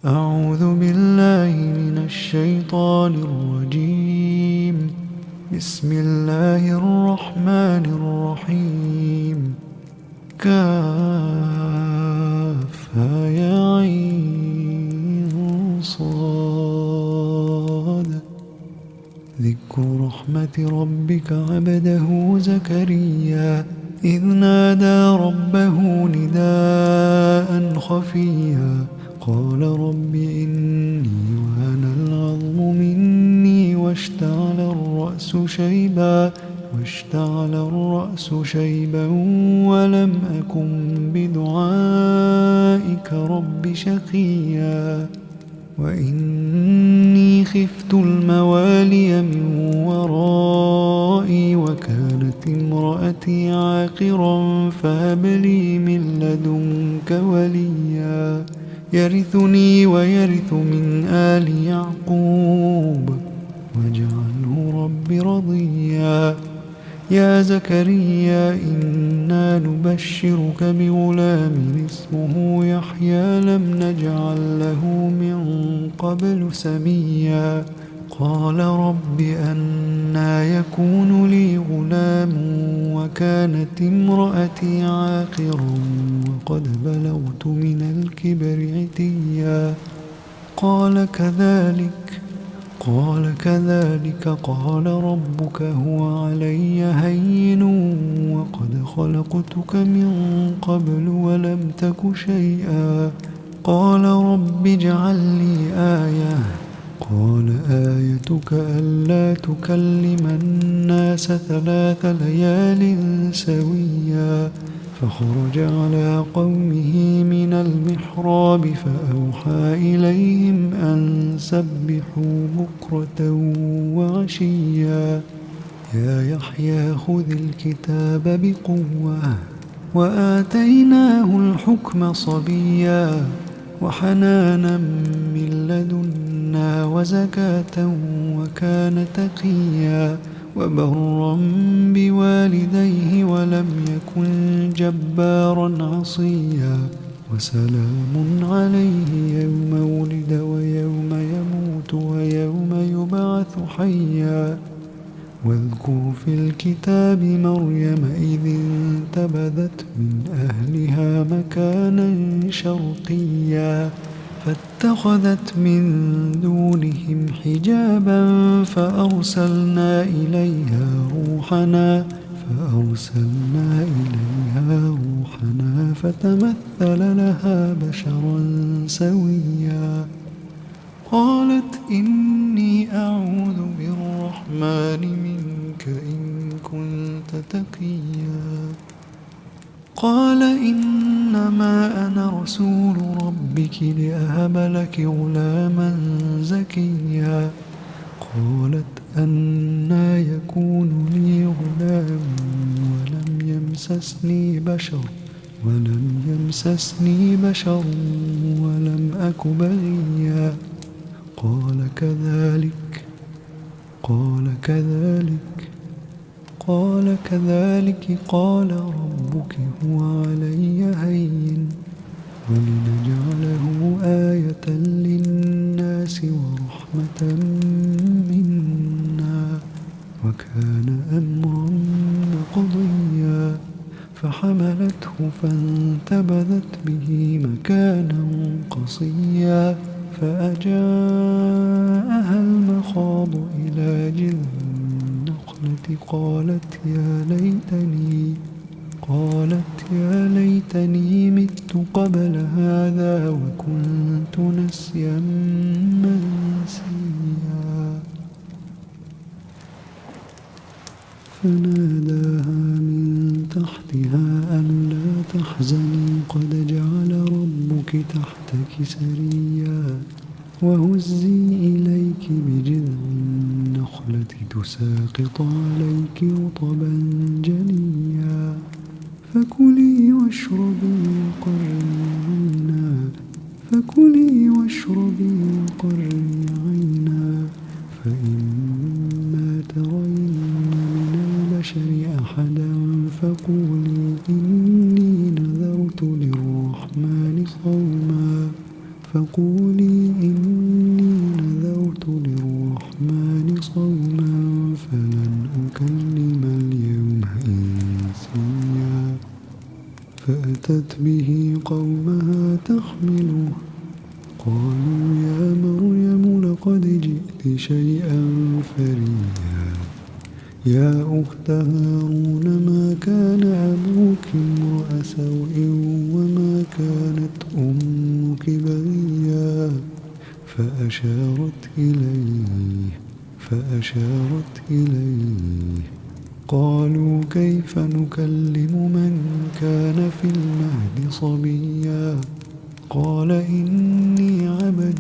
أعوذ بالله من الشيطان الرجيم. بسم الله الرحمن الرحيم. كافها يا عين صاد. ذكر رحمة ربك عبده زكريا إذ نادى ربه نداء خفيا قال رب إني وهن العظم مني واشتعل الرأس شيبا ولم أكن بدعائك رب شقيا وإني خفت الموالي من ورائي وكانت امرأتي عاقرا فهب لي من لدنك وليا يرثني ويرث من آل يعقوب واجعله رب رضيا. يا زكريا إنا نبشرك بغلام اسمه يحيى لم نجعل له من قبل سميا قال رب أنى يكون لي غلام وكانت امرأتي عاقرا وقد بلغت من الكبر عتيا قال كذلك قال ربك هو علي هين وقد خلقتك من قبل ولم تك شيئا قال رب اجعل لي آية قال آيتك ألا تكلم الناس 3 ليال سويا فخرج على قومه من المحراب فأوحى إليهم أن سبحوا بكرة وعشيا يا يحيى خذ الكتاب بقوة وآتيناه الحكم صبيا وحنانا من لدنا وزكاة وكان تقيا وبرا بوالديه ولم يكن جبارا عصيا وسلام عليه يوم ولد ويوم يموت ويوم يبعث حيا واذكر في الكتاب مريم إذ انتبذت من أهلها مكانا شرقيا فاتخذت من دونهم حجابا فأرسلنا إليها روحنا فتمثل لها بشرا سويا قالت إني أعوذ بالرحمن منك إن كنت تقيا قال إنما أنا رسول ربك لأهب لك غلاما زكيا قالت أنى يكون لي غلام ولم يمسسني بشر ولم أك بغيا قال كذلك قال ربك هو علي هين ولنجعله آية للناس ورحمة منا وكان أمرا مقضيا فحملته فانتبذت به مكانا قصيا فأجاءها المخاض إلى جذع النخلة قالت يا ليتني مت قبل هذا وكنت نسيا منسيا فناداها من تحتها ألا تحزني قد جعل ربك تحتك سريا وهزي إليك بجذع النخلة تساقط عليك رطبا جنيا فكلي واشربي وقري عينا فإما ترين من البشر أحدا فقولي إني نذرت للرحمن صوما فقولي قالوا لي إني نذرت للرحمن صوما فلن أكلم اليوم إنسيا فأتت به قومها تحمله قالوا يا مريم لقد جئت شيئا فريا يا أخت هارون ما كان أبوك امرأ سوء وما كانت أمك بغيا فأشارت إليه قالوا كيف نكلم من كان في المهد صبيا قال إني عبد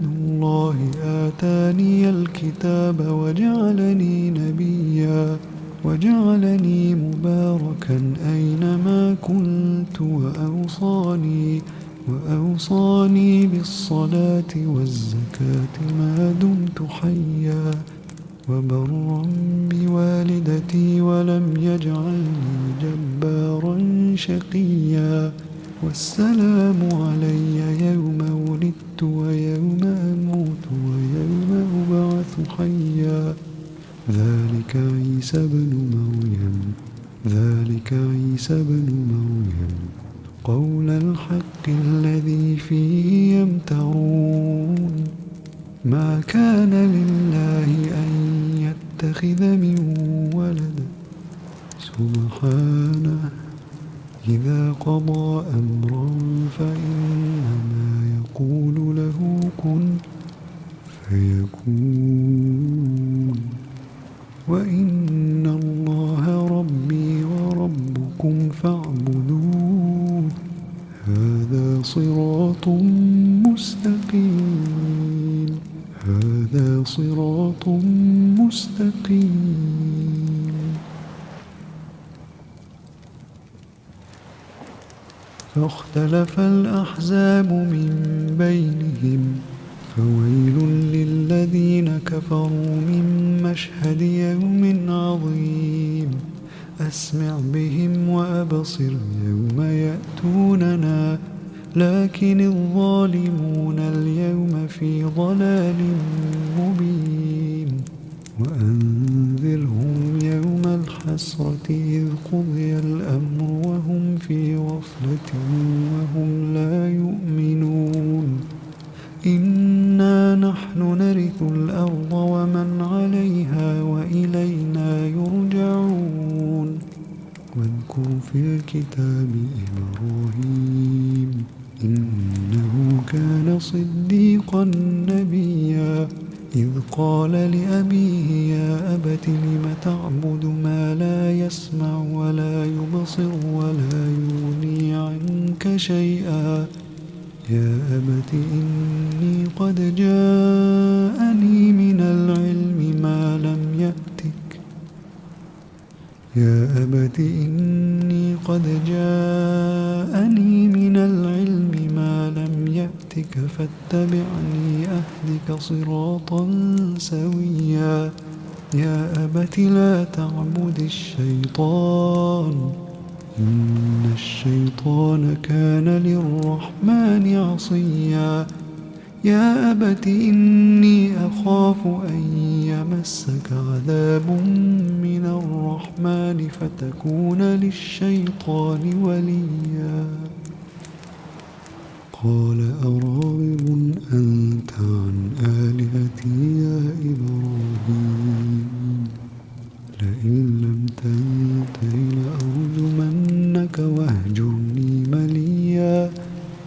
الله آتاني الكتاب وجعلني نبيا وجعلني مباركا أينما كنت وأوصاني بالصلاة والزكاة ما دمت حيا وبرا بوالدتي ولم يجعلني جبارا شقيا والسلام علي يوم ولدت ويوم أموت ويوم أبعث حيا ذلك عيسى بن مريم قول الحق الذي فيه يمترون ما كان لله أن يتخذ من ولد سبحانه إذا قضى أمرا فإنما يقول له كن فيكون وإن الله ربي وربكم فاعبدوه هذا صراط مستقيم فاختلف الأحزاب من بينهم فويل للذين كفروا من مشهد يوم عظيم أسمع بهم وأبصر يوم يأتوننا لكن الظالمون اليوم في ضلال مبين وأنذرهم يوم الحسرة إذ قضي الأمر وهم في غفلة وهم لا يؤمنون إنا نحن نرث الأرض ومن عليها وإلينا يرجعون واذكر في الكتاب إبراهيم إنه كان صديقا نبيا إذ قال لأبيه يا أبت لم تعبد ما لا يسمع ولا يبصر ولا يغني عنك شيئا يا أبت إني قد جاءني من العلم ما لم يأتك فاتبعني أهدك صراطا سويا يا أبت لا تعبد الشيطان إن الشيطان كان للرحمن عصيا يا أبت إني أخاف أن يمسك عذاب من الرحمن فتكون للشيطان وليا قال أراغب أنت عن آلهتي يا إبراهيم لئن لم تنته لأرجمنك واهجرني مليا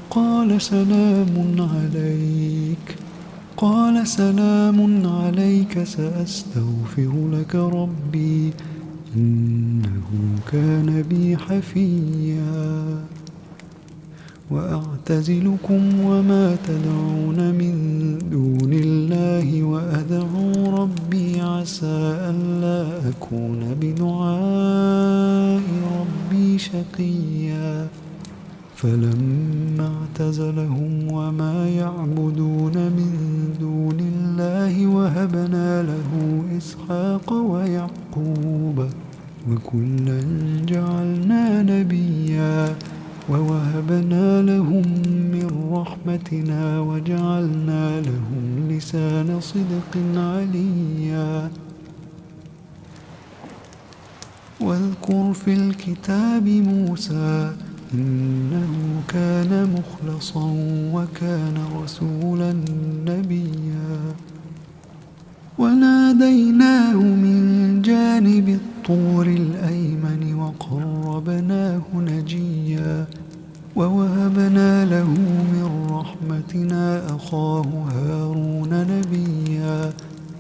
قال سلام عليك سأستغفر لك ربي إنه كان بي حفيا وأعتزلكم وما تدعون من دون الله وأدعو ربي عسى ألا أكون بدعاء ربي شقيا فلما اعتزلهم وما يعبدون من دون الله وهبنا له إسحاق ويعقوب وكلا جعلنا نبيا ووهبنا لهم من رحمتنا وجعلنا لهم لسان صدق عليا. واذكر في الكتاب موسى إنه كان مخلصا وكان رسولا نبيا. وناديناه من جانب الطور الأيمن وقربناه نجيا. ووهبنا له من رحمتنا أخاه هارون نبيا.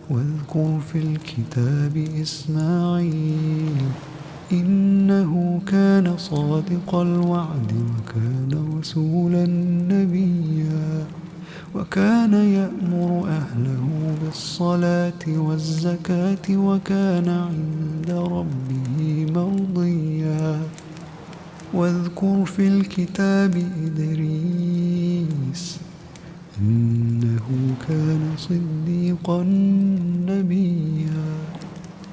واذكر في الكتاب إسماعيل إنه كان صادق الوعد وكان رسولا نبيا. وكان يأمر أهله بالصلاة والزكاة وكان عند ربه مرضيا. واذكر في الكتاب إدريس إنه كان صديقا نبيا.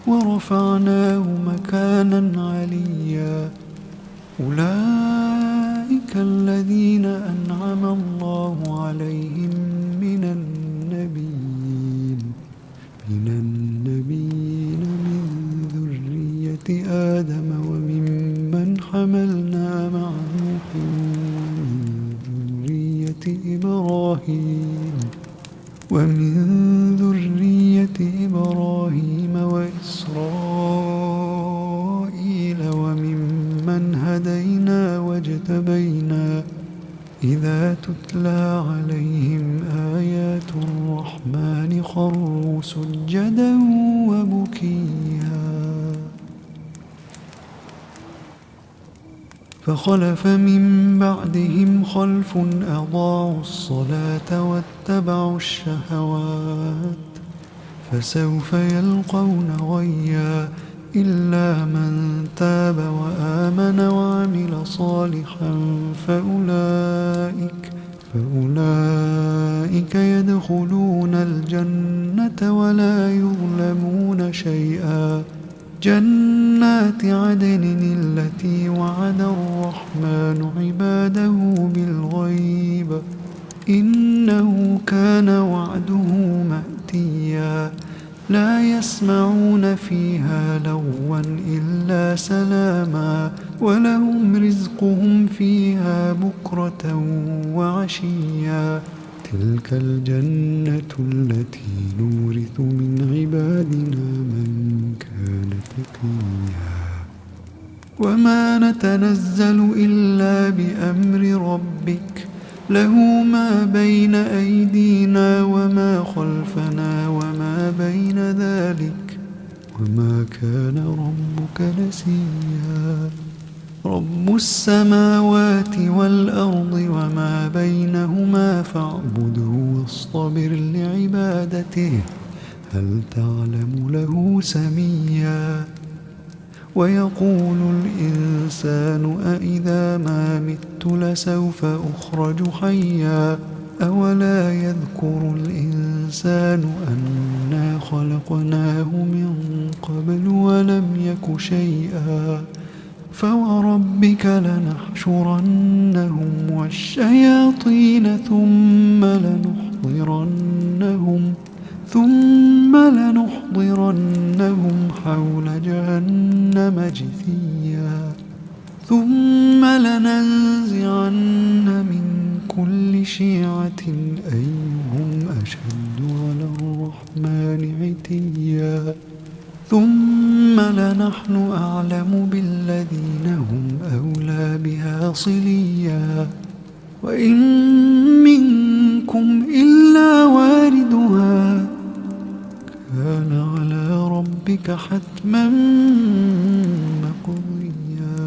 ورفعناه مكانا عليا. أولئك الذين أنعم الله عليهم من النبيين من ذرية آدم وممن حملنا مع نوح ومن ذرية إبراهيم وإسرائيل وممن هدينا واجتبينا إذا تتلى عليهم آيات الرحمن خروا سجدا وبكيا. فخلف من بعدهم خلف أضاعوا الصلاة واتبعوا الشهوات فسوف يلقون غيا إلا من تاب وآمن وعمل صالحا فأولئك يدخلون الجنة ولا يظلمون شيئا. جنات عدن التي وعد الرحمن عباده بالغيب إنه كان وعده مأتيا. لا يسمعون فيها لغوا إلا سلاما ولهم رزقهم فيها بكرة وعشيا. تلك الجنة التي نورث من عبادنا من كان تقيا. وما نتنزل إلا بأمر ربك له ما بين أيدينا وما خلفنا وما بين ذلك وما كان ربك نسيا. رب السماوات والأرض وما بينهما فاعبده واصطبر لعبادته هل تعلم له سميا. ويقول الإنسان أإذا ما مت لسوف أخرج حيا. أولا يذكر الإنسان أنا خلقناه من قبل ولم يك شيئا. فوربك لنحشرنهم والشياطين ثم لنحضرنهم حول جهنم جثيا. ثم لننزعن من كل شيعة أيهم أشد على الرحمن عتيا. ثم لنحن أعلم بالذين هم أولى بها صليا. وإن منكم إلا واردها كان على ربك حتما مقضيا.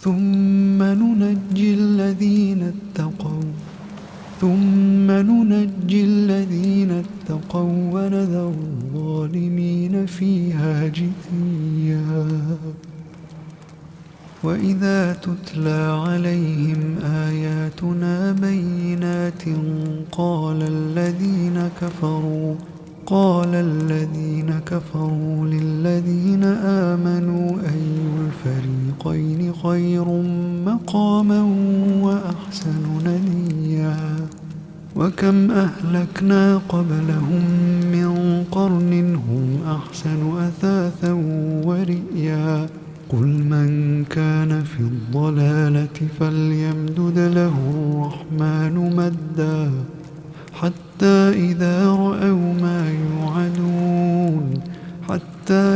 ثم ننجي الذين اتقوا ونذر الظالمين فيها جثيا. وإذا تتلى عليهم آياتنا بينات قال قال الذين كفروا للذين آمنوا أي الفريقين خير مقاما وأحسن نديا وكم أهلكنا قبلهم من قرن هم أحسن أثاثا ورئيا قل من كان في الضلالة فليمدد له الرحمن مدا حتى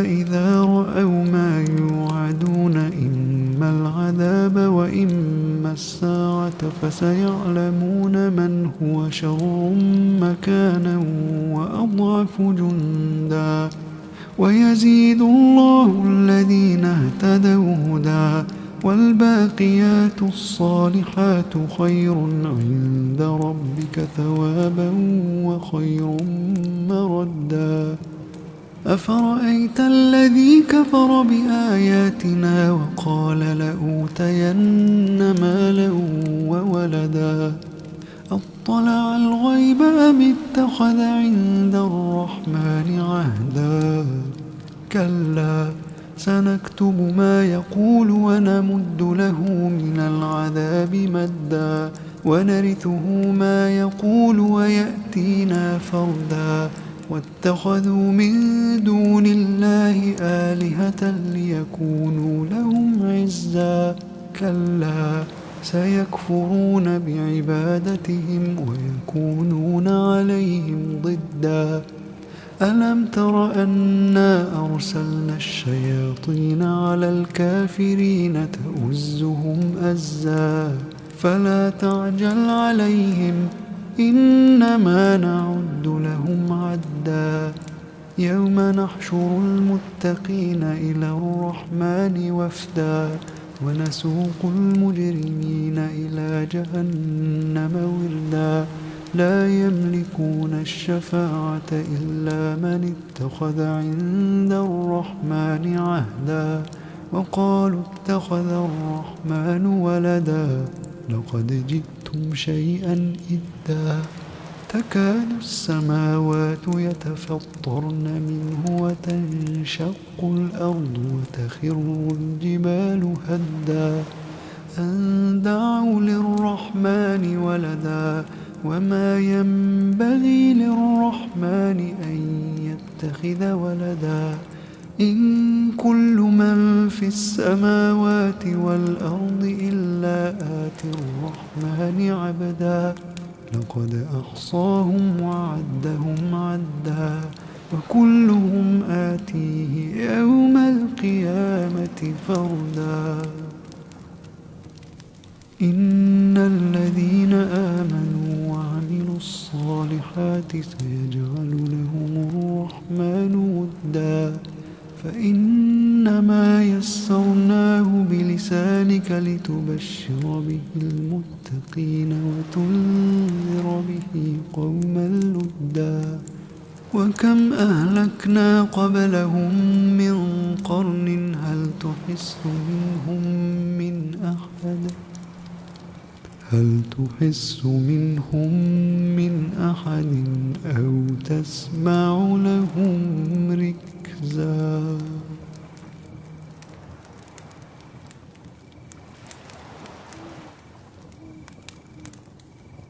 إذا رأوا ما يوعدون إما العذاب وإما الساعة فسيعلمون من هو شر مكانا وأضعف جندا ويزيد الله الذين اهتدوا هدى والباقيات الصالحات خير عند ربك ثوابا وخير مردا أفرأيت الذي كفر بآياتنا وقال لأوتين مالا وولدا أطلع الغيب أم اتخذ عند الرحمن عهدا كلا سنكتب ما يقول ونمد له من العذاب مدا ونرثه ما يقول ويأتينا فردا واتخذوا من دون الله آلهة ليكونوا لهم عزا كلا سيكفرون بعبادتهم ويكونون عليهم ضدا ألم تر أنا أرسلنا الشياطين على الكافرين تؤزهم أزا فلا تعجل عليهم إنما نعد لهم عدا يوم نحشر المتقين إلى الرحمن وفدا ونسوق المجرمين إلى جهنم وردا لا يملكون الشفاعة إلا من اتخذ عند الرحمن عهدا وقالوا اتخذ الرحمن ولدا لقد جئتم شيئا إدا تكاد السماوات يتفطرن منه وتنشق الأرض وتخر الجبال هدا أن دعوا للرحمن ولدا وما ينبغي للرحمن أن يتخذ ولدا إن كل من في السماوات والأرض إلا آتي الرحمن عبدا لقد أحصاهم وعدهم عدا وكلهم آتيه يوم القيامة فردا إن الذين آمنوا وعملوا الصالحات سيجعل لهم الرحمن ودا فإنما يسرناه بلسانك لتبشر به المتقين وتنذر به قوما لدا وكم أهلكنا قبلهم من قرن هل تحس منهم من أحد أو تسمع لهم